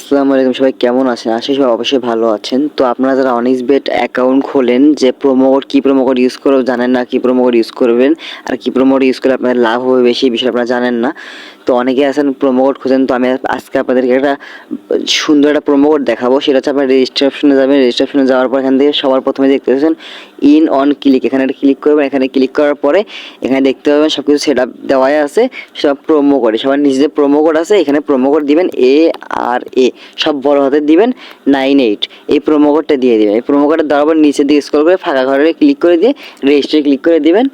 আসসালামু আলাইকুম, সবাই কেমন আছেন? আশা করি সবাই অবশ্যই ভালো আছেন। তো আপনারা যারা অনিক্সবেট অ্যাকাউন্ট খোলেন, যে প্রোমো কোড কি প্রোমো কোড ইউজ করে জানেন না, কি প্রোমো কোড ইউজ করবেন আর কি প্রোমো কোড ইউজ করলে আপনাদের লাভ হবে বেশি, এই বিষয়ে আপনারা জানেন না। তো অনেকে আছেন প্রোমো কোড খোঁজেন। তো আমি আজকে আপনাদেরকে একটা সুন্দর একটা প্রোমো কোড দেখাবো। সেটা হচ্ছে আপনার রেজিস্ট্রেশনে যাবেন। রেজিস্ট্রেশনে যাওয়ার পর এখান থেকে সবার প্রথমে দেখতে পাচ্ছেন ইন অন ক্লিক, এখানে একটা ক্লিক করবেন। এখানে ক্লিক করার পরে এখানে দেখতে পাবেন সব কিছু সেট আপ দেওয়াই আছে, সব প্রোমো কোড, সবার নিচে যে প্রোমো কোড আছে এখানে প্রোমো কোড দিবেন ARA, সব বড় হাতে দিবেন 98, এই প্রোমো কোডটা দিয়ে দিবেন। এই প্রোমো কোডটা দেওয়ার পর নিচের দিকে স্ক্রল করে ফাঁকা ঘরে ক্লিক করে দিয়ে রেজিস্টারে ক্লিক করে দিবেন।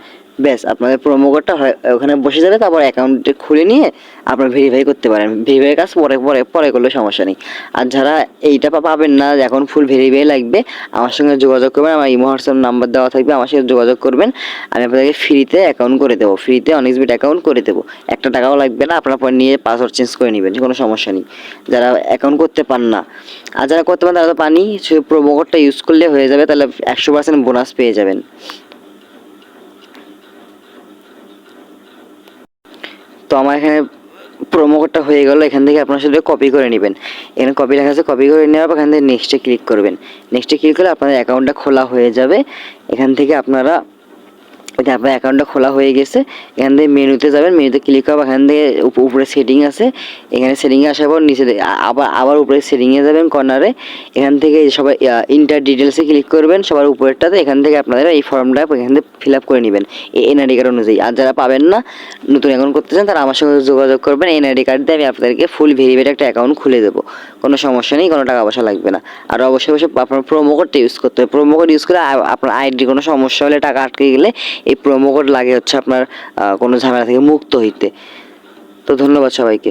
ব্যাস, আপনাদের প্রোমো কোডটা ওখানে বসে যাবে। তারপর অ্যাকাউন্টে খুলে নিয়ে আপনারা ভেরিফাই করতে পারেন। ভেরিফাই কাজ পরে পরে পরে করলে সমস্যা নেই। আর যারা এইটা পাবেন না, এখন ফুল ভেরিফাই লাগবে, আমার সঙ্গে যোগাযোগ করবেন। আমার ইমো হোয়াটসঅ্যাপ নাম্বার দেওয়া থাকবে, আমার সঙ্গে যোগাযোগ করবেন। আমি আপনাদেরকে ফ্রিতে অ্যাকাউন্ট করে দেবো, ফ্রিতে অনিক্সবেট অ্যাকাউন্ট করে দেবো। একটা টাকাও লাগবে না, আপনারা পরে নিয়ে পাসওয়ার্ড চেঞ্জ করে নেবেন, কোনো সমস্যা নেই। যারা অ্যাকাউন্ট করতে পান না আর যারা করতে পারেন তারা তো পানি, সেই প্রোমো কোডটা ইউজ করলে হয়ে যাবে, তাহলে 100% বোনাস পেয়ে যাবেন। তো আমার এখানে প্রোমো কোডটা হয়ে গেল। এখান থেকে আপনার সাথে কপি করে নেবেন। এখানে কপি লেখা আছে, কপি করে নেওয়ার পর এখান থেকে নেক্সটে ক্লিক করবেন। নেক্সটে ক্লিক করলে আপনাদের অ্যাকাউন্টটা খোলা হয়ে যাবে। এখান থেকে আপনার অ্যাকাউন্টটা খোলা হয়ে গেছে। এখান থেকে মেনুতে যাবেন, মেনুতে ক্লিক করবেন। এখান থেকে উপরে সেটিং আছে, এখানে সেটিংয়ে আসার পর নিচে আবার উপরে সেটিংয়ে যাবেন কর্নারে। এখান থেকে সবাই ইন্টার ডিটেলসে ক্লিক করবেন সবার উপরেরটাতে। এখান থেকে আপনারা এই ফর্মটা এখান থেকে ফিল আপ করে নেবেন এই এনআইডি কার্ড অনুযায়ী। আর যারা পাবেন না, নতুন অ্যাকাউন্ট করতে চান, তারা আমার সঙ্গে যোগাযোগ করবেন। এনআইডি কার্ড দিয়ে আমি আপনাদেরকে ফুল ভেরিফাইড একটা অ্যাকাউন্ট খুলে দেবো, কোনো সমস্যা নেই, কোনো টাকা পয়সা লাগবে না। আর অবশ্যই আপনার প্রোমো কোডটা ইউজ করতে হবে। প্রোমো কোড ইউজ করে আপনার আইডি কোনো সমস্যা হলে, টাকা আটকে গেলে এই প্রোমো কোড লাগে হচ্ছে আপনার কোনো ঝামেলা থেকে মুক্ত হইতে। তো ধন্যবাদ সবাইকে।